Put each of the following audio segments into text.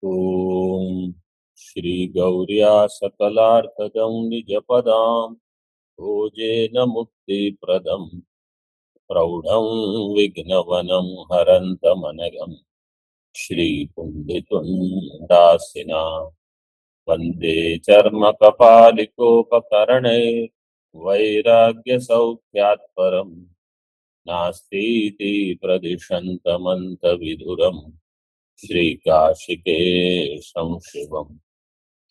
ॐ श्रीगौर्या सकलार्थदं निजपदां भोजेन मुक्तिप्रदं प्रौढं विघ्नवनं हरन्तमनघं श्रीपुण्डितुण्डासिना वन्दे चर्मकपालिकोपकरणैर्वैराग्यसौख्यात् परं नास्तीति प्रदिशन्तमन्तविधुरम् श्रीकाशिकेशं शिवम्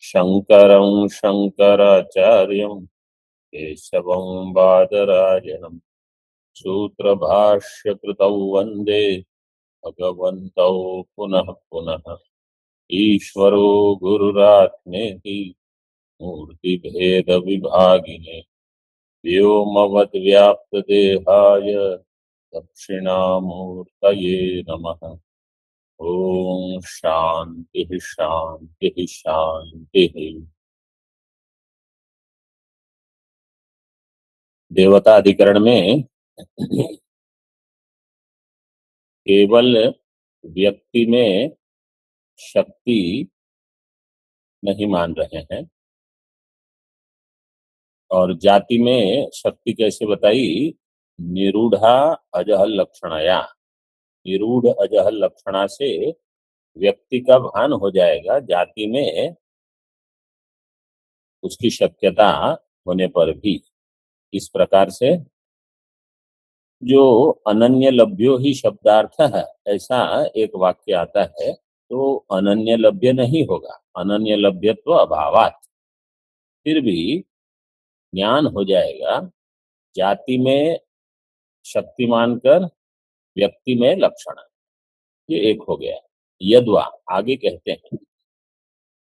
शङ्करं शङ्कराचार्यं केशवं बादरायणं सूत्रभाष्यकृतौ वन्दे भगवन्तौ पुनः पुनः। ईश्वरो गुरुरात्मेति मूर्तिभेदविभागिने व्योमवद्व्याप्तदेहाय दक्षिणामूर्तये नमः। ओम शांति शांति शांति। देवता अधिकरण में केवल व्यक्ति में शक्ति नहीं मान रहे हैं और जाति में शक्ति कैसे बताई? निरूढ़ा अजहल लक्षणया। निरूढ़ अजहल लक्षणा से व्यक्ति का भान हो जाएगा, जाति में उसकी शक्यता होने पर भी। इस प्रकार से जो अनन्य लभ्यो ही शब्दार्थ है, ऐसा एक वाक्य आता है, तो अनन्य लभ्य नहीं होगा, अनन्य लभ्यत्व अभावात। फिर भी ज्ञान हो जाएगा, जाति में शक्ति मानकर व्यक्ति में लक्षण। ये एक हो गया। यद्वा आगे कहते हैं,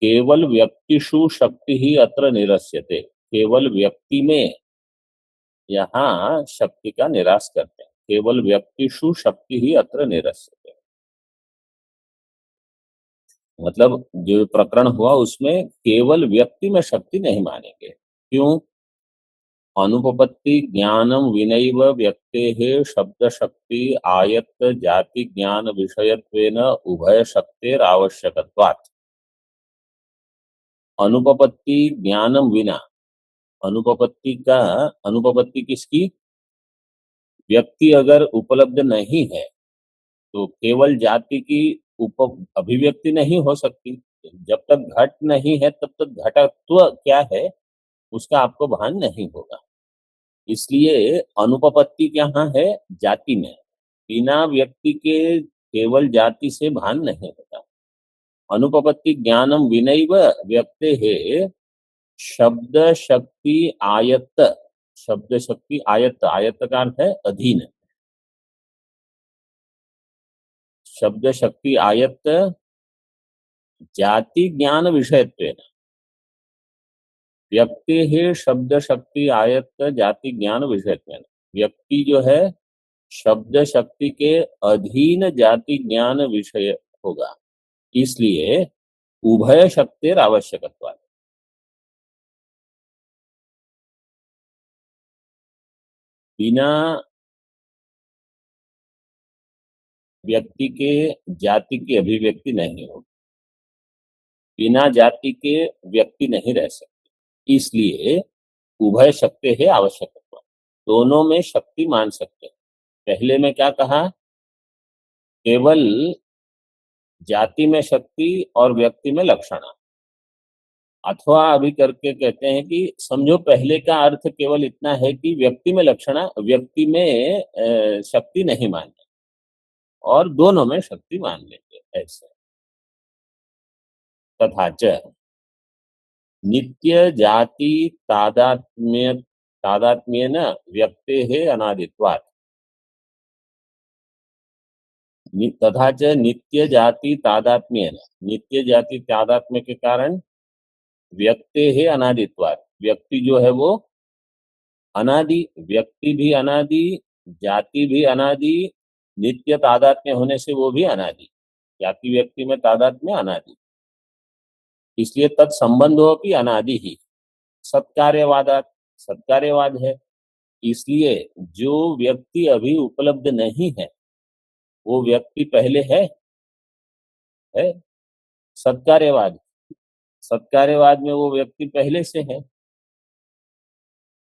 केवल व्यक्तिषु शक्ति ही अत्र निरस्यते। केवल व्यक्ति में यहाँ शक्ति का निराश करते हैं। केवल व्यक्तिषु शक्ति ही अत्र निरस्यते, मतलब जो प्रकरण हुआ उसमें केवल व्यक्ति में शक्ति नहीं मानेंगे। क्यों? अनुपपत्ति ज्ञानम विनैव व्यक्तेः शब्द शक्ति आयत जाति ज्ञान विषयत्वेन उभय शक्तेर आवश्यकत्वात्। अनुपपत्ति ज्ञानम विना, अनुपपत्ति किसकी? व्यक्ति अगर उपलब्ध नहीं है तो केवल जाति की अभिव्यक्ति नहीं हो सकती। जब तक घट नहीं है तब तक घटत्व क्या है उसका आपको भान नहीं होगा। इसलिए अनुपपत्ति कहाँ है? जाति में। बिना व्यक्ति के केवल जाति से भान नहीं होता। अनुपपत्ति ज्ञानम विनैव व्यक्ते है शब्द शक्ति आयत्त। शब्द शक्ति आयत्त, आयत्त का अर्थ है अधीन। शब्द शक्ति आयत्त जाति ज्ञान विषयत्वेन। व्यक्ति है शब्द शक्ति आयत्त जाति ज्ञान विषयत्वेन। व्यक्ति जो है शब्द शक्ति के अधीन जाति ज्ञान विषय होगा, इसलिए उभय शक्तिर आवश्यकत्व। बिना व्यक्ति के जाति की अभिव्यक्ति नहीं होगी, बिना जाति के व्यक्ति नहीं रह सकते। इसलिए उभय शक्ति है आवश्यकत्व, दोनों में शक्ति मान सकते हैं। पहले में क्या कहा? केवल जाति में शक्ति और व्यक्ति में लक्षणा। अथवा अभी करके कहते हैं कि समझो पहले का अर्थ केवल इतना है कि व्यक्ति में लक्षणा, व्यक्ति में शक्ति नहीं मानते और दोनों में शक्ति मान लेंगे ऐसे। तथा च नित्य जाति तादात्म्य न व्यक्ते है अनादित्वात्। तथा च नित्य जाति तादात्म्य न, नित्य जाति तादात्म्य के कारण व्यक्ते है अनादित्वात्। व्यक्ति जो है वो अनादि, व्यक्ति भी अनादि, जाति भी अनादि, नित्य तादात्म्य होने से वो भी अनादि। जाति व्यक्ति में तादात्म्य अनादि, इसलिए तत्संबंधों की अनादि ही। सत्कार्यवादात, सत्कार्यवाद है। इसलिए जो व्यक्ति अभी उपलब्ध नहीं है वो व्यक्ति पहले है सत्कार्यवाद, सत्कार्यवाद में वो व्यक्ति पहले से है।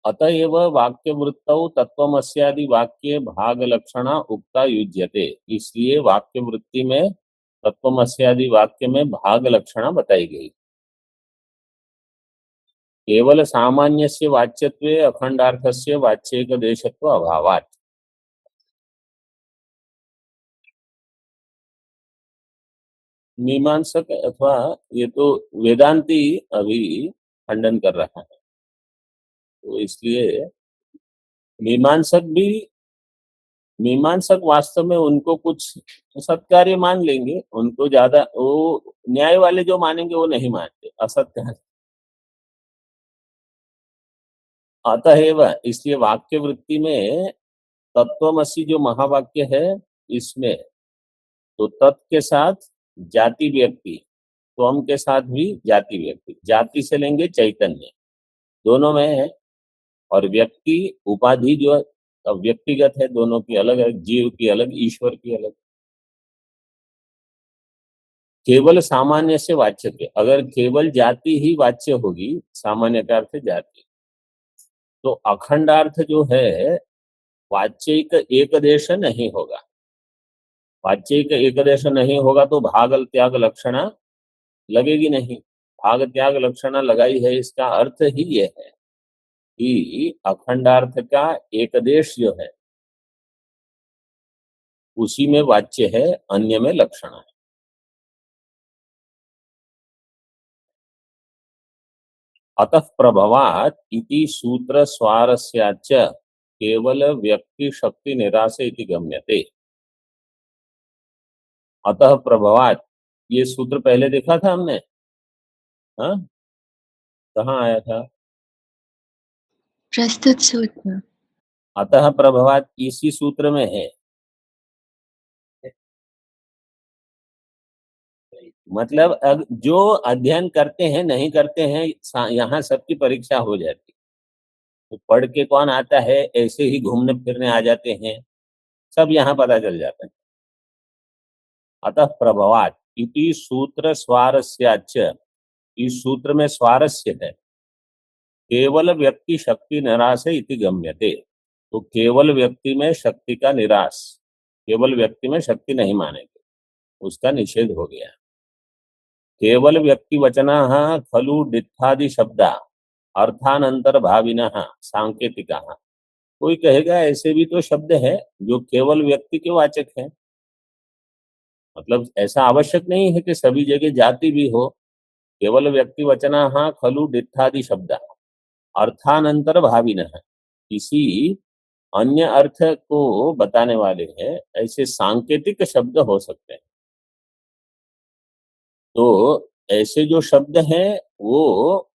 अतएव वाक्यवृत्तौ तत्वमस्यादि वाक्ये भाग लक्षणा उक्ता युज्यते। इसलिए वाक्यवृत्ति में तत्वमस्यादि वाक्य में भाग लक्षणा बताई गई। केवल सामान्यस्य वाच्यत्वे अखंडार्थस्य वाच्येक देशत्व अभावात्। मीमांसक अथवा ये तो वेदांती अभी खंडन कर रहा है, तो इसलिए मीमांसक भी, मीमांसक वास्तव में उनको कुछ सत्कार्य मान लेंगे, उनको ज्यादा वो न्याय वाले जो मानेंगे वो नहीं मानते असत्य। अतएव इसलिए वाक्य वृत्ति में तत्वमसि जो महावाक्य है, इसमें तो तत् के साथ जाति व्यक्ति, त्वम के साथ भी जाति व्यक्ति, जाति से लेंगे चैतन्य, दोनों में है। और व्यक्ति उपाधि जो व्यक्तिगत है, दोनों की अलग अलग, जीव की अलग, ईश्वर की अलग। केवल सामान्य से वाच्य के, अगर केवल जाति ही वाच्य होगी, सामान्य का अर्थ जाति, तो अखंडार्थ जो है वाच्यिक एकदेश नहीं होगा। वाच्यिक एकदेश नहीं होगा तो भाग त्याग लक्षणा लगेगी नहीं। भाग त्याग लक्षणा लगाई है, इसका अर्थ ही यह है कि अखंडार्थ का एकदेश जो है उसी में वाच्य है, अन्य में लक्षण है। अतः प्रभवात् इति सूत्र स्वारस्याच केवल व्यक्ति शक्ति निराशे इति गम्यते। अतः प्रभवात्, ये सूत्र पहले देखा था हमने, हाँ कहाँ आया था? प्रस्तुत सूत्र। अतः प्रभवात् इसी सूत्र में है। मतलब अब जो अध्ययन करते हैं नहीं करते हैं, यहाँ सबकी परीक्षा हो जाती। तो पढ़ के कौन आता है, ऐसे ही घूमने फिरने आ जाते हैं, सब यहाँ पता चल जाता है। अतः प्रभवात् इति सूत्र स्वारस्याच, इस सूत्र में स्वारस्य है। केवल व्यक्ति शक्ति निराश इति गम्यते, तो केवल व्यक्ति में शक्ति का निराश, केवल व्यक्ति में शक्ति नहीं मानेंगे, उसका निषेध हो गया। केवल व्यक्ति वचना खलु डित्थादि शब्दा अर्थानंतर भाविनः सांकेतिका। कोई कहेगा ऐसे भी तो शब्द है जो केवल व्यक्ति के वाचक है, मतलब ऐसा आवश्यक नहीं है कि सभी जगह जाति भी हो। केवल व्यक्ति वचना खलु डित्थादि शब्दा अर्थानंतर भाविनः, किसी अन्य अर्थ को बताने वाले हैं, ऐसे सांकेतिक शब्द हो सकते हैं। तो ऐसे जो शब्द हैं वो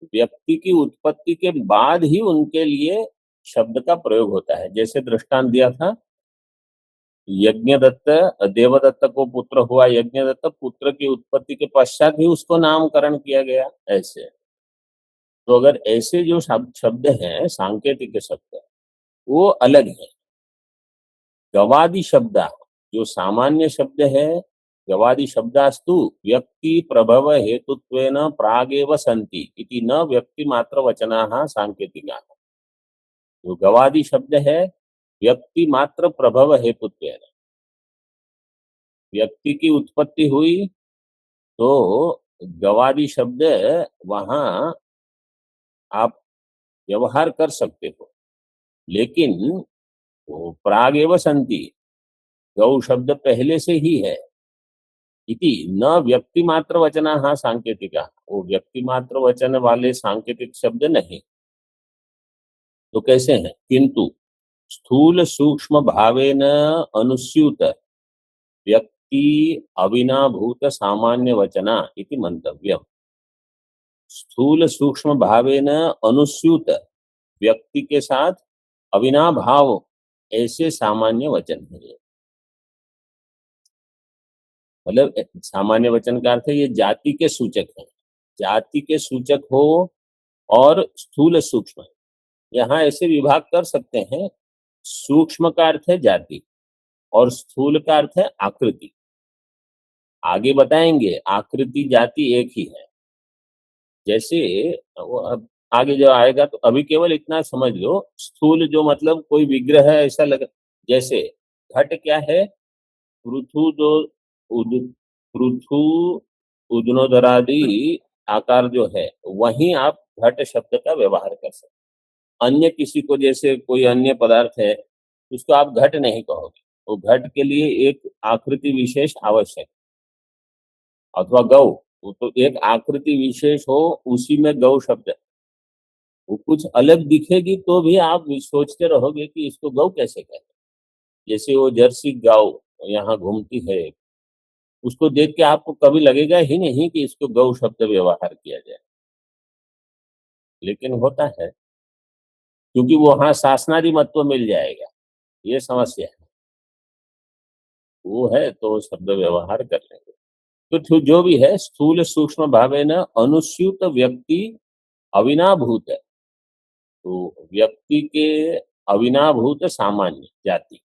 व्यक्ति की उत्पत्ति के बाद ही उनके लिए शब्द का प्रयोग होता है। जैसे दृष्टांत दिया था, यज्ञदत्त, देवदत्त को पुत्र हुआ यज्ञदत्त, पुत्र की उत्पत्ति के पश्चात ही उसको नामकरण किया गया। ऐसे तो अगर ऐसे जो शब्द हैं सांकेतिक शब्द, वो अलग है। गवादि शब्द जो सामान्य शब्द है, गवादि शब्दास्तु व्यक्ति प्रभव हेतुत्वेन प्रागेव सन्ति इति न व्यक्ति मात्र वचनाः सांकेतिकाः। जो गवादि शब्द है व्यक्ति मात्र प्रभव हेतुत्वेन, व्यक्ति की उत्पत्ति हुई तो गवादि शब्द वहां आप व्यवहार कर सकते हो, लेकिन वो प्रागेव सन्ति, गौ शब्द पहले से ही है। इति न व्यक्ति मात्र वचना सांकेतिका, वो व्यक्ति मात्र वचन वाले सांकेतिक शब्द नहीं। तो कैसे हैं? किंतु स्थूल सूक्ष्म भावेन अनुस्यूत व्यक्ति अविनाभूत सामान्य वचना इति मंतव्यम। स्थूल सूक्ष्म भावेन अनुस्यूत, व्यक्ति के साथ अविनाभाव ऐसे सामान्य वचन है। मतलब सामान्य वचन का अर्थ है ये जाति के सूचक है, जाति के सूचक हो और स्थूल सूक्ष्म, यहाँ ऐसे विभाग कर सकते हैं। सूक्ष्म का अर्थ है जाति और स्थूल का अर्थ है आकृति। आगे बताएंगे आकृति जाति एक ही है। जैसे वो अब आगे जो आएगा, तो अभी केवल इतना समझ लो, स्थूल जो मतलब कोई विग्रह है ऐसा लग, जैसे घट क्या है, पृथु जो उद पृथु उदनोदरादि आकार जो है, वहीं आप घट शब्द का व्यवहार कर सकते। अन्य किसी को, जैसे कोई अन्य पदार्थ है, उसको आप घट नहीं कहोगे, वो घट के लिए एक आकृति विशेष आवश्यक, अथवा गौ, वो तो एक आकृति विशेष हो, उसी में गौ शब्द है। वो कुछ अलग दिखेगी तो भी आप सोचते रहोगे कि इसको गौ कैसे कहते हैं। जैसे वो जर्सी गाय यहाँ घूमती है, उसको देख के आपको कभी लगेगा ही नहीं कि इसको गौ शब्द व्यवहार किया जाए, लेकिन होता है, क्योंकि वहां शासनादि महत्व मिल जाएगा, ये समस्या है। वो है तो शब्द व्यवहार कर लेंगे। तो जो भी है, स्थूल सूक्ष्म भावेन अनुस्यूत व्यक्ति अविनाभूत है। तो व्यक्ति के अविनाभूत सामान्य जाति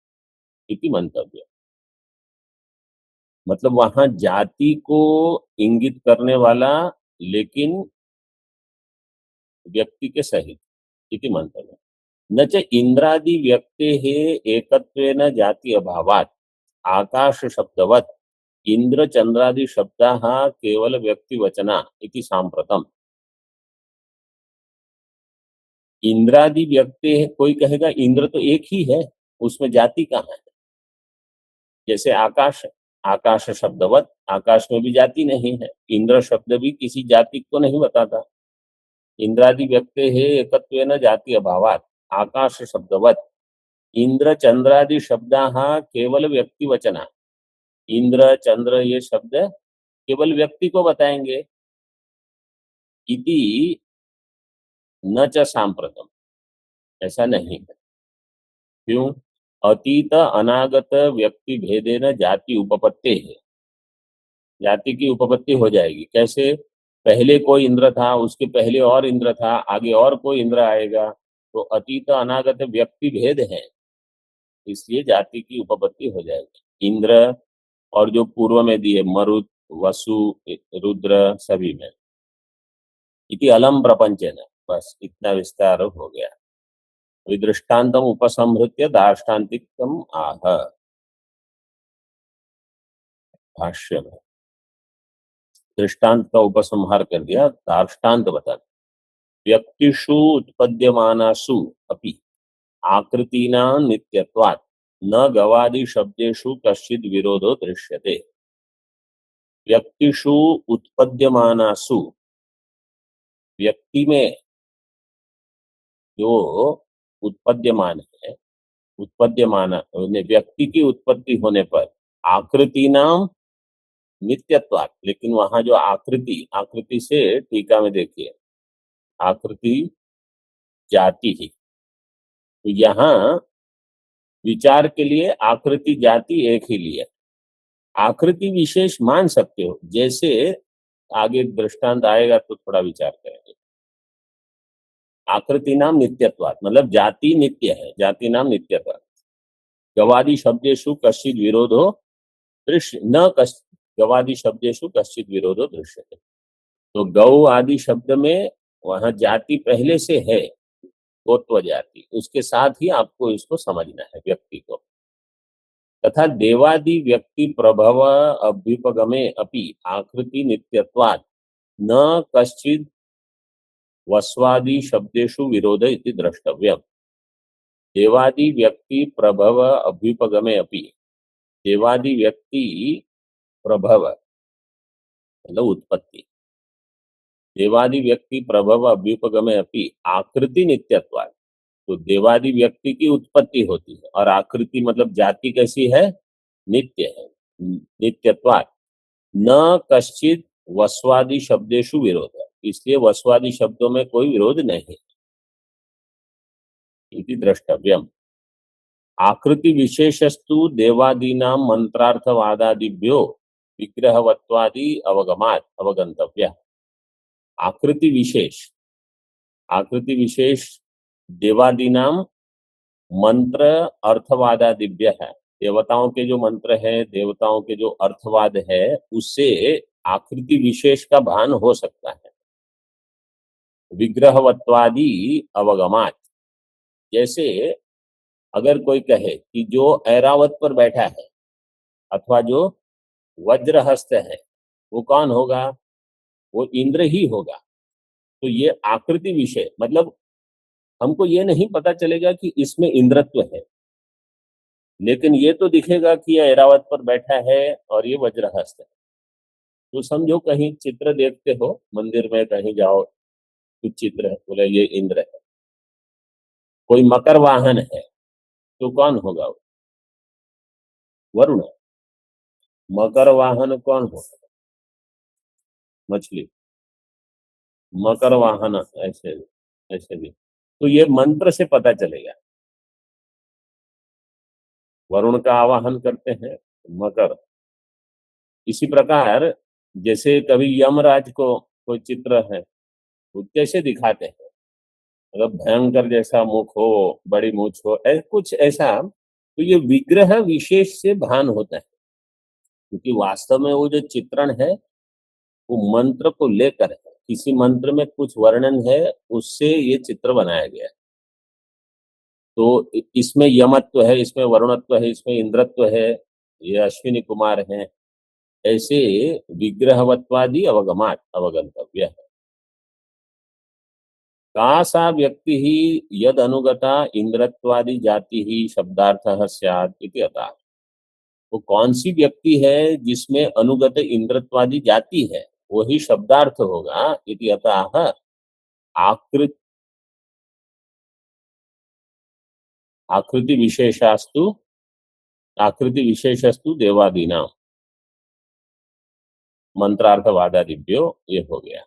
इति मंतव्य, मतलब वहां जाति को इंगित करने वाला, लेकिन व्यक्ति के सहित इति मंतव्य। न च इंद्रादि व्यक्तेः एकत्वेन जाति अभावात् आकाश शब्दवत् इंद्र चंद्रादि शब्दाः केवल व्यक्तिवचना इति सांप्रतम। इंद्रादि व्यक्ति है, कोई कहेगा इंद्र तो एक ही है, उसमें जाति कहाँ है। जैसे आकाश, आकाश शब्दवत, आकाश में भी जाति नहीं है, इंद्र शब्द भी किसी जाति को नहीं बताता। इंद्रादि व्यक्ति है एकत्वेन जाति अभावात् आकाश शब्दवत इंद्र चंद्रादि शब्दाः केवल व्यक्तिवचना। इंद्र चंद्र ये शब्द केवल व्यक्ति को बताएंगे। इति न च सांप्रतम, ऐसा नहीं है। क्यों? अतीत अनागत व्यक्ति भेदेन जाति उपपत्ति है, जाति की उपपत्ति हो जाएगी। कैसे? पहले कोई इंद्र था, उसके पहले और इंद्र था, आगे और कोई इंद्र आएगा, तो अतीत अनागत व्यक्ति भेद है, इसलिए जाति की उपपत्ति हो जाएगी। इंद्र और जो पूर्व में दिए मरुत, वसु, रुद्र, सभी में इति अलम प्रपंचन, बस इतना विस्तार हो गया। विदृष्टान्तम उपसंहृत्य दार्ष्टान्तिकम आह, भाष्य में दृष्टांत का उपसंहार कर दिया, दार्ष्टान्त बता दिया। व्यक्तिषु उत्पद्यमानासु अपि आकृतीनां नित्यत्वात् न गवादि शब्देषु कश्चित् विरोधो दृश्यते। व्यक्तिषु उत्पद्यमानासु, व्यक्ति में जो उत्पद्यमान है, उत्पद्यमान व्यक्ति की उत्पत्ति होने पर आकृति नाम नित्यत्वात्, लेकिन वहां जो आकृति, आकृति से टीका में देखिए, आकृति जाति ही, तो यहाँ विचार के लिए आकृति जाति एक ही लिए, आकृति विशेष मान सकते हो। जैसे आगे दृष्टांत आएगा तो थोड़ा विचार करेंगे। आकृति नाम नित्यत्वात्, मतलब जाति नित्य है, जाति नाम नित्यत्वात्। गवादि शब्देषु कश्चित् विरोधो दृश्य न कश्चित्, गवादि शब्देषु कश्चित् विरोधो दृश्यते। तो गौ आदि शब्द में वहां जाति पहले से है, गोत्व जाति, उसके साथ ही आपको इसको समझना है व्यक्ति को। तथा देवादि व्यक्ति प्रभव अभ्युपगमे अपि आकृति नित्यत्वात् न कश्चित् वस्वादि शब्देषु विरोध इति द्रष्टव्यम्। देवादि व्यक्ति प्रभव अभ्युपगमे अपि, देवादि व्यक्ति प्रभव मतलब उत्पत्ति, देवादि व्यक्ति प्रभव अभ्युपगमे अपि आकृति नित्यत्वात्, तो देवादि व्यक्ति की उत्पत्ति होती है, और आकृति मतलब जाति कैसी है? नित्य है। नित्यत्वात् न कश्चित् वस्वादि शब्देषु विरोध, इसलिए वस्वादि शब्दों में कोई विरोध नहीं इति द्रष्टव्यम्। आकृति विशेषस्तु देवादीनां मंत्रार्थवादादिभ्यो विग्रहवत्वादि अवगमात् अवगंतव्य। आकृति विशेष, आकृति विशेष देवादीनां मंत्र अर्थवादादिभ्य है, देवताओं के जो मंत्र है, देवताओं के जो अर्थवाद है, उससे आकृति विशेष का भान हो सकता है। विग्रहवत्वादि अवगमात, जैसे अगर कोई कहे कि जो ऐरावत पर बैठा है अथवा जो वज्रहस्त है, वो कौन होगा? वो इंद्र ही होगा। तो ये आकृति विषय, मतलब हमको ये नहीं पता चलेगा कि इसमें इंद्रत्व है, लेकिन ये तो दिखेगा कि ये ऐरावत पर बैठा है और ये वज्रहस्त है। तो समझो कहीं चित्र देखते हो, मंदिर में कहीं जाओ, कुछ चित्र है, बोले ये इंद्र है। कोई मकर वाहन है, तो कौन होगा वो? वरुण। मकर वाहन कौन होगा? मछली। मकर वाहन ऐसे ऐसे भी, तो ये मंत्र से पता चलेगा। वरुण का आवाहन करते हैं, मकर। इसी प्रकार जैसे कभी यमराज को कोई चित्र है, वो कैसे दिखाते हैं? मतलब भयंकर जैसा मुख हो, बड़ी मूछ हो, कुछ ऐसा। तो ये विग्रह विशेष से भान होता है, क्योंकि वास्तव में वो जो चित्रण है वो मंत्र को लेकर है। किसी मंत्र में कुछ वर्णन है, उससे ये चित्र बनाया गया है। तो इसमें यमत्व है, इसमें वरुणत्व है, इसमें इंद्रत्व है, ये अश्विनी कुमार हैं, ऐसे विग्रहवत्वादि अवगमात अवगंतव्य है। का सा व्यक्ति ही यद अनुगता इंद्रत्वादि जाति ही शब्दार्थः स्यात् इति अतः। वो कौन सी व्यक्ति है जिसमें अनुगत इंद्रत्वादि जाति है, वही शब्दार्थ होगा। इति अतः आकृत आकृति विशेषास्तु आकृति विशेषस्तु देवादीनां मंत्रार्थवादादिभ्यो, ये हो गया।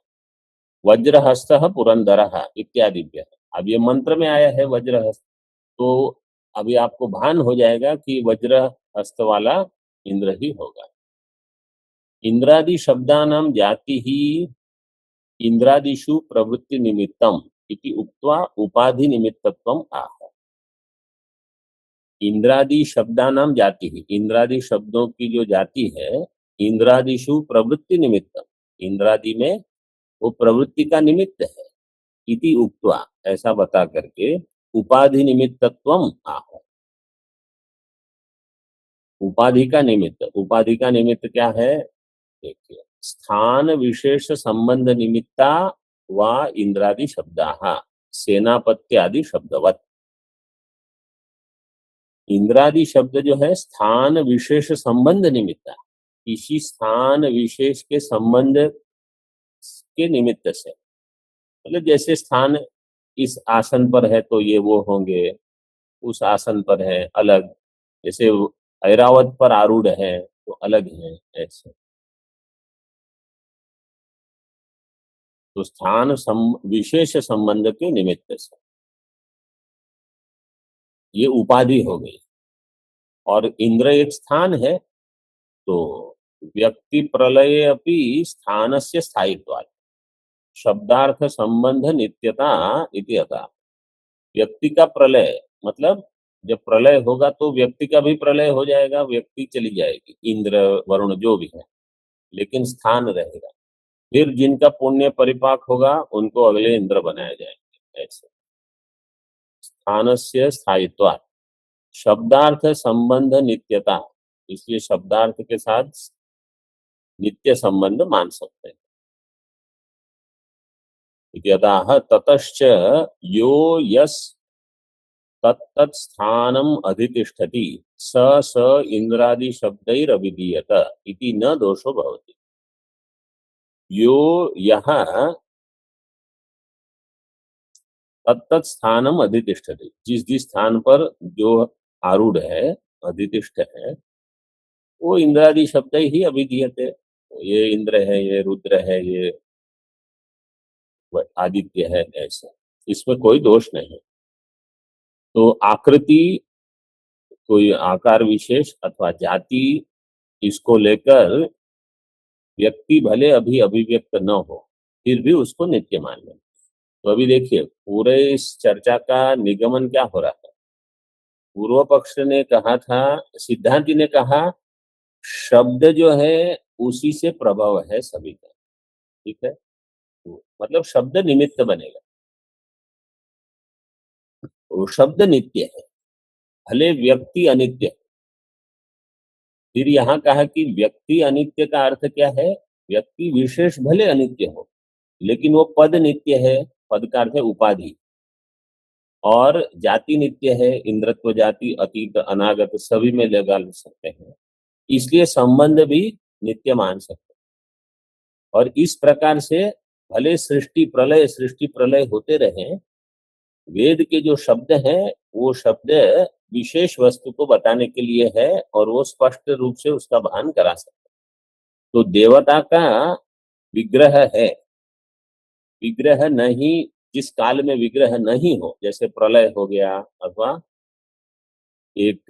वज्रहस्त पुरंदर इत्यादिभ्य, अब ये मंत्र में आया है वज्रहस्त, तो अभी आपको भान हो जाएगा कि वज्र हस्त वाला इंद्र ही होगा। इंद्रादि शब्दानां जाति ही इंद्रादिषु प्रवृत्ति निमित्तम इति उक्त्वा उपाधि निमित्तत्वम आह। इंद्रादि शब्दानां जाति ही, इंद्रादि शब्दों की जो जाति है, इंद्रादिषु प्रवृत्ति निमित्तम, इंद्रादि में वो प्रवृत्ति का निमित्त है। इति उक्त्वा, ऐसा बता करके, उपाधि निमित्तत्वम आह। उपाधि का निमित्त, उपाधि का निमित्त क्या है? देखिए, स्थान विशेष संबंध निमित्ता व इंद्रादि शब्दाः सेनापत्यादि शब्दवत। इंद्रादि शब्द जो है स्थान विशेष संबंध निमित्ता, किसी स्थान विशेष के संबंध के निमित्त से, मतलब जैसे स्थान इस आसन पर है तो ये वो होंगे, उस आसन पर है अलग, जैसे ऐरावत पर आरूढ़ है तो अलग है, ऐसे। तो स्थान विशेष संबंध के निमित्त से ये उपाधि हो गई। और इंद्र एक स्थान है, तो व्यक्ति प्रलय अपि स्थान से स्थायित्वात् शब्दार्थ संबंध नित्यता इति अतः। व्यक्ति का प्रलय, मतलब जब प्रलय होगा तो व्यक्ति का भी प्रलय हो जाएगा, व्यक्ति चली जाएगी, इंद्र वरुण जो भी है, लेकिन स्थान रहेगा। फिर जिनका पुण्य परिपाक होगा उनको अगले इंद्र बनाए जाएंगे, ऐसे। स्थान से स्थायित्वात् शब्दार्थ संबंध नित्यता, इसलिए शब्दार्थ के साथ नित्य संबंध मान सकते हैं। इत्यतः ततश्च यो यस् तत्तत् स्थानम् अधितिष्ठति स स इंद्रादि शब्दैरभिधीयत इति न दोषो भवति। यो यः तत्तत् स्थानम् अधितिष्ठति, जिस जिस स्थान पर जो आरूढ़ है, अधितिष्ठ है, वो इंद्रादि शब्द ही अभिधीयते। ये इंद्र है, ये रुद्र है, ये आदित्य है, ऐसा, इसमें कोई दोष नहीं। तो आकृति, कोई आकार विशेष अथवा जाति, इसको लेकर व्यक्ति भले अभी अभिव्यक्त न हो, फिर भी उसको नित्य मान लें। तो अभी देखिए, पूरे इस चर्चा का निगमन क्या हो रहा है? पूर्व पक्ष ने कहा था, सिद्धांति ने कहा शब्द जो है उसी से प्रभाव है सभी का। ठीक है, तो मतलब शब्द निमित्त बनेगा, वो शब्द नित्य है, भले व्यक्ति अनित्य है। फिर यहाँ कहा कि व्यक्ति अनित्य का अर्थ क्या है, व्यक्ति विशेष भले अनित्य हो लेकिन वो पद नित्य है। पद का अर्थ है उपाधि। और जाति नित्य है, इंद्रत्व जाति अतीत अनागत सभी में लगा सकते हैं, इसलिए संबंध भी नित्य मान सकते हैं। और इस प्रकार से भले सृष्टि प्रलय होते रहे, वेद के जो शब्द हैं वो शब्द विशेष वस्तु को बताने के लिए है और वो स्पष्ट रूप से उसका भान करा सकते हैं। तो देवता का विग्रह है, विग्रह नहीं, जिस काल में विग्रह नहीं हो, जैसे प्रलय हो गया अथवा एक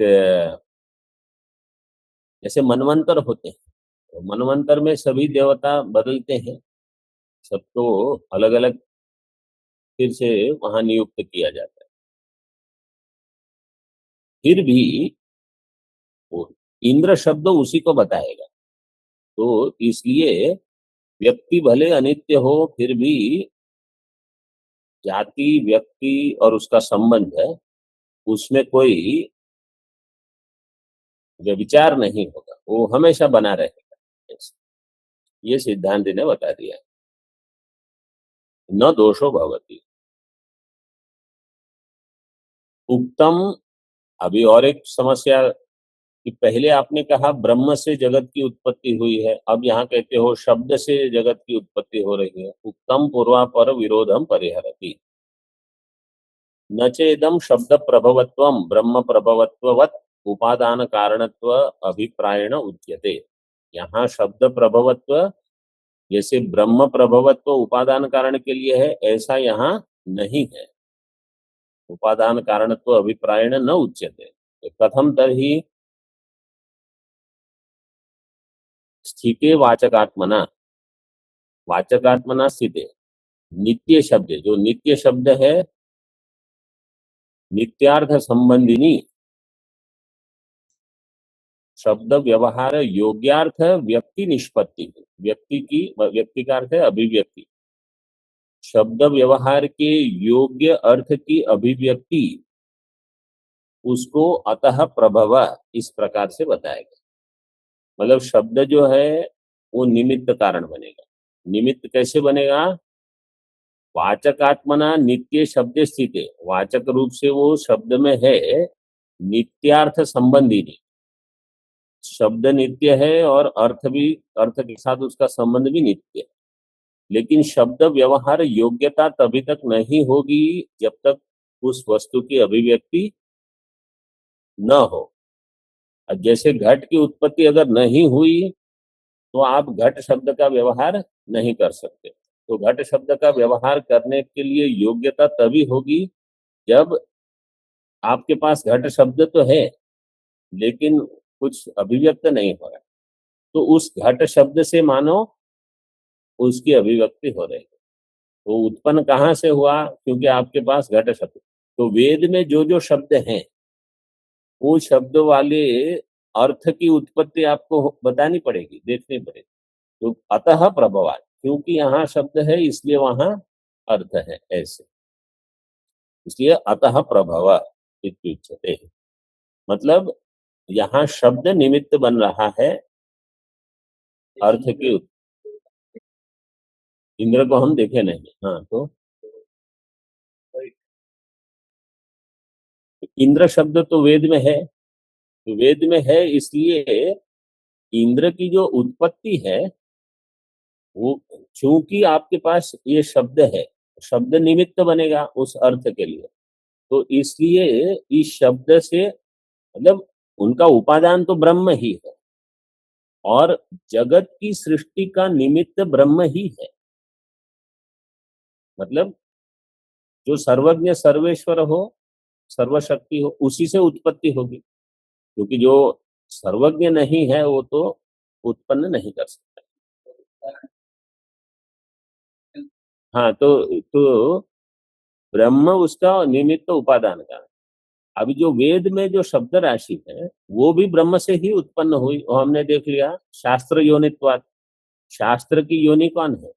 जैसे मनवंतर होते हैं, तो मनवंतर में सभी देवता बदलते हैं, सबको अलग अलग फिर से वहां नियुक्त किया जाता है। फिर भी वो इंद्र शब्द उसी को बताएगा। तो इसलिए व्यक्ति भले अनित्य हो फिर भी जाति व्यक्ति और उसका संबंध है, उसमें कोई व्यभिचार नहीं होगा, वो हमेशा बना रहेगा। ये सिद्धांत ने बता दिया, न दोषो भवति। उत्तम, अभी और एक समस्या कि पहले आपने कहा ब्रह्म से जगत की उत्पत्ति हुई है, अब यहाँ कहते हो शब्द से जगत की उत्पत्ति हो रही है। उत्तम पूर्वापर विरोधम परिहरति, न चेदम शब्द प्रभवत्वम ब्रह्म प्रभवत्ववत् उपादान कारणत्व अभिप्रायण उच्यते। यहाँ शब्द प्रभवत्व जैसे ब्रह्म प्रभवत्व उपादान कारण के लिए है, ऐसा यहाँ नहीं है। उपादान कारणत्व अभिप्रायण न उच्यते, तो कथम तरही स्थिते वाचकात्मना, वाचकात्मना स्थिते नित्य शब्द, जो नित्य शब्द है नित्यार्थ संबंधिनी शब्द व्यवहार योग्यार्थ व्यक्ति निष्पत्ति, व्यक्ति का अर्थ है अभिव्यक्ति, शब्द व्यवहार के योग्य अर्थ की अभिव्यक्ति उसको अतः प्रभव इस प्रकार से बताएगा। मतलब शब्द जो है वो निमित्त कारण बनेगा। निमित्त कैसे बनेगा, वाचकात्मना नित्य शब्द स्थित है, वाचक रूप से वो शब्द में है, नित्यार्थ संबंधी नहीं, शब्द नित्य है और अर्थ भी, अर्थ के साथ उसका संबंध भी नित्य है। लेकिन शब्द व्यवहार योग्यता तभी तक नहीं होगी जब तक उस वस्तु की अभिव्यक्ति न हो। जैसे घट की उत्पत्ति अगर नहीं हुई तो आप घट शब्द का व्यवहार नहीं कर सकते। तो घट शब्द का व्यवहार करने के लिए योग्यता तभी होगी जब आपके पास घट शब्द तो है लेकिन कुछ अभिव्यक्त नहीं हो रहा, तो उस घट शब्द से मानो उसकी अभिव्यक्ति हो रही है। तो उत्पन्न कहाँ से हुआ, क्योंकि आपके पास घट शब्द। तो वेद में जो जो शब्द हैं वो शब्द वाले अर्थ की उत्पत्ति आपको बतानी पड़ेगी, देखनी पड़ेगी। तो अतः प्रभवान, क्योंकि यहाँ शब्द है इसलिए वहां अर्थ है, ऐसे इसलिए अतः प्रभव इत्युच्यते। मतलब यहाँ शब्द निमित्त बन रहा है अर्थ की इंद्र को हम देखे नहीं। हाँ, तो इंद्र शब्द तो वेद में है, तो वेद में है इसलिए इंद्र की जो उत्पत्ति है वो, चूंकि आपके पास ये शब्द है, शब्द निमित्त बनेगा उस अर्थ के लिए, तो इसलिए इस शब्द से मतलब उनका उपादान तो ब्रह्म ही है और जगत की सृष्टि का निमित्त ब्रह्म ही है। मतलब जो सर्वज्ञ सर्वेश्वर हो, सर्वशक्ति हो, उसी से उत्पत्ति होगी, क्योंकि जो सर्वज्ञ नहीं है वो तो उत्पन्न नहीं कर सकता। हाँ, तो ब्रह्म उसका निमित्त उपादान का, अभी जो वेद में जो शब्द राशि है वो भी ब्रह्म से ही उत्पन्न हुई, और हमने देख लिया शास्त्र योनित्वात्। शास्त्र की योनि कौन है?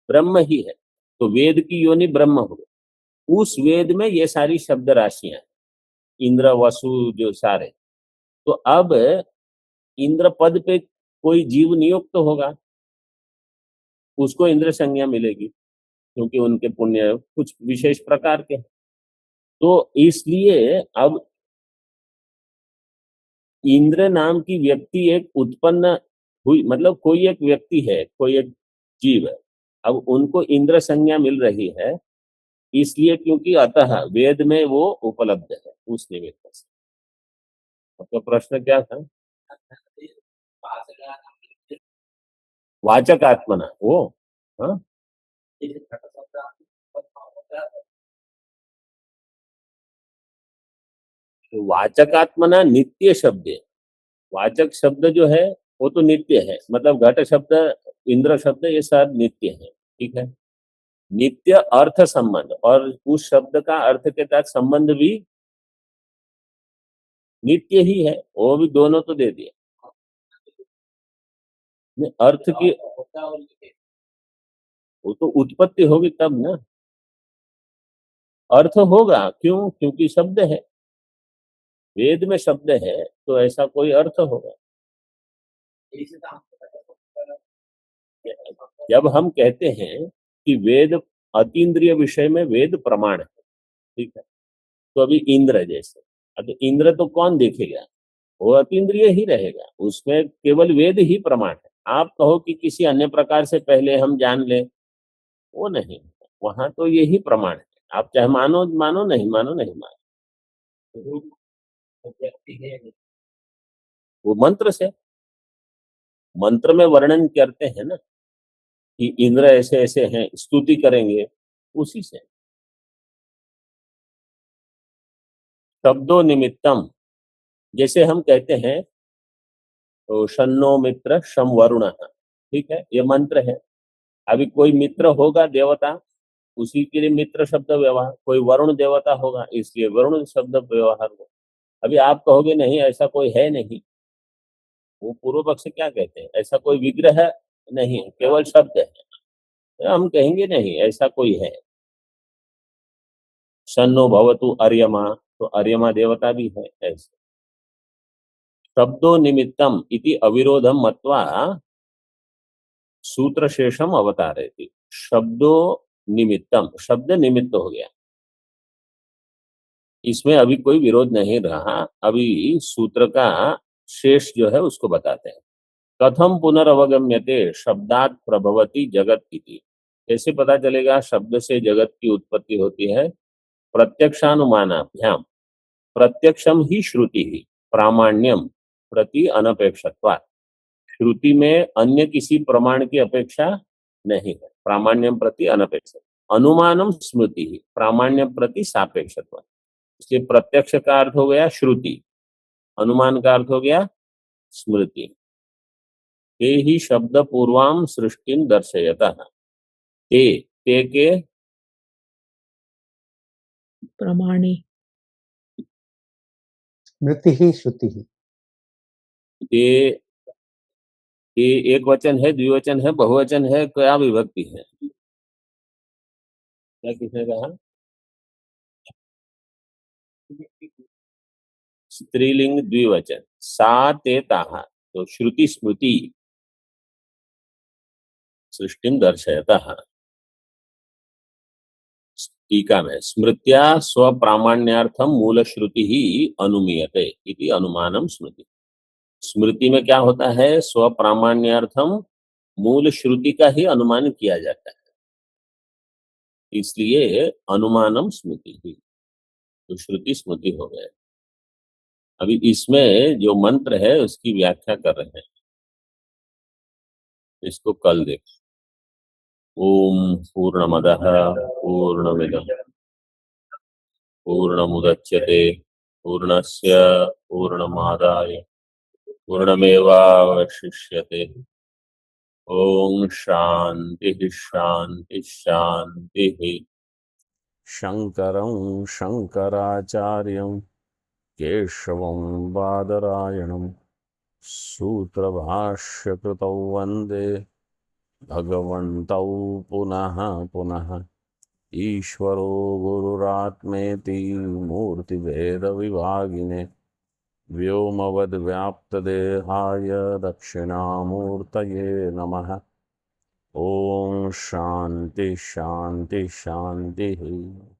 ब्रह्म ही है। तो वेद की योनि ब्रह्म हो गई। उस वेद में ये सारी शब्द राशियां हैं, इंद्र वसु जो सारे। तो अब इंद्र पद पे कोई जीव नियुक्त होगा, उसको इंद्र संज्ञा मिलेगी, क्योंकि उनके पुण्य कुछ विशेष प्रकार के हैं। तो इसलिए अब इंद्र नाम की व्यक्ति एक उत्पन्न हुई, मतलब कोई एक व्यक्ति है, कोई एक जीव है, अब उनको इंद्र संज्ञा मिल रही है, इसलिए क्योंकि अतः वेद में वो उपलब्ध है उस निमित्त से। आपका प्रश्न क्या था? वाचक आत्मना वो, हाँ, तो वाचक आत्मना नित्य शब्द है। वाचक शब्द जो है वो तो नित्य है, मतलब घट शब्द, इंद्र शब्द, ये सब नित्य है। ठीक है। नित्य अर्थ संबंध, और उस शब्द का अर्थ के साथ संबंध भी नित्य ही है, वो भी दोनों तो दे दिए। अर्थ की वो तो उत्पत्ति होगी तब ना, अर्थ होगा, क्यों? क्योंकि शब्द है, वेद में शब्द है, तो ऐसा कोई अर्थ होगा। जब हम कहते हैं कि वेद अतीन्द्रिय विषय में वेद प्रमाण है, ठीक है, तो अभी इंद्र जैसे, अब इंद्र तो कौन देखेगा? वो अतीन्द्रिय ही रहेगा, उसमें केवल वेद ही प्रमाण है। आप कहो कि किसी अन्य प्रकार से पहले हम जान ले, वो नहीं, वहां तो यही प्रमाण है। आप चाहे मानो मानो, नहीं मानो नहीं मानो, वो मंत्र से, मंत्र में वर्णन करते हैं ना कि इंद्र ऐसे ऐसे हैं, स्तुति करेंगे, उसी से। शब्दों निमित्तम, जैसे हम कहते हैं तो शन्नो मित्र शम वरुण, ठीक है, ये मंत्र है। अभी कोई मित्र होगा देवता, उसी के लिए मित्र शब्द व्यवहार, कोई वरुण देवता होगा इसलिए वरुण शब्द व्यवहार हो। अभी आप कहोगे नहीं ऐसा कोई है नहीं, वो पूर्व पक्ष क्या कहते हैं, ऐसा कोई विग्रह नहीं, केवल शब्द है, तो हम कहेंगे नहीं ऐसा कोई है। शन्नो भवतु अर्यमा, तो अर्यमा देवता भी है ऐसे। शब्दों निमित्तम इति अविरोधम मत्वा सूत्र शेषम अवतारे थी। शब्दों निमित्तम, शब्द निमित्त हो गया, इसमें अभी कोई विरोध नहीं रहा। अभी सूत्र का शेष जो है उसको बताते हैं। कथम पुनरवगम्यते शब्दात प्रभवती जगत इति, कैसे पता चलेगा शब्द से जगत की उत्पत्ति होती है? प्रत्यक्षानुमानाभ्याम, प्रत्यक्षम ही श्रुति ही प्रामाण्यम प्रति अनपेक्षत्वात्, श्रुति में अन्य किसी प्रमाण की अपेक्षा नहीं है, प्रामाण्यम प्रति अनपेक्षित। अनुमानम स्मृति ही प्रामाण्यम प्रति सापेक्षत्व, इसलिए प्रत्यक्ष का अर्थ हो गया श्रुति, अनुमान का अर्थ हो गया स्मृति। ते ही शब्द पूर्वाम सृष्टिम दर्शयतः, ते के प्रमाणे, स्मृति ही श्रुति ही। ते, ते एक वचन है, द्विवचन है, बहुवचन है, क्या विभक्ति है? क्या किसने कहा? स्त्रीलिंग द्विवचन, सा ते ताहा, तो श्रुति स्मृति सृष्टिम दर्शयतः। टीका में स्मृत्या स्वप्रामाण्यार्थम मूल श्रुति ही अनुमीयते इति अनुमानम स्मृति। स्मृति में क्या होता है? स्वप्रामाण्यार्थम मूल श्रुति का ही अनुमान किया जाता है, इसलिए अनुमानम स्मृति ही, तो श्रुति स्मृति हो गए। अभी इसमें जो मंत्र है उसकी व्याख्या कर रहे हैं, इसको कल देख। ओम पूर्णमदः पूर्णमिदं पूर्णमुदच्यते पूर्णस्य पूर्णमादाय पूर्णमेवावशिष्यते। ओम शांति शांति शांति। शङ्करं शङ्कराचार्यं केशवं बादरायणं सूत्रभाष्यकृतौ वन्दे भगवन्तौ पुनः पुनः। ईश्वरो गुरुरात्मेति मूर्तिभेदविभागिने व्योमवद्व्याप्तदेहाय दक्षिणामूर्तये नमः। ॐ शान्ति शान्ति शान्तिः।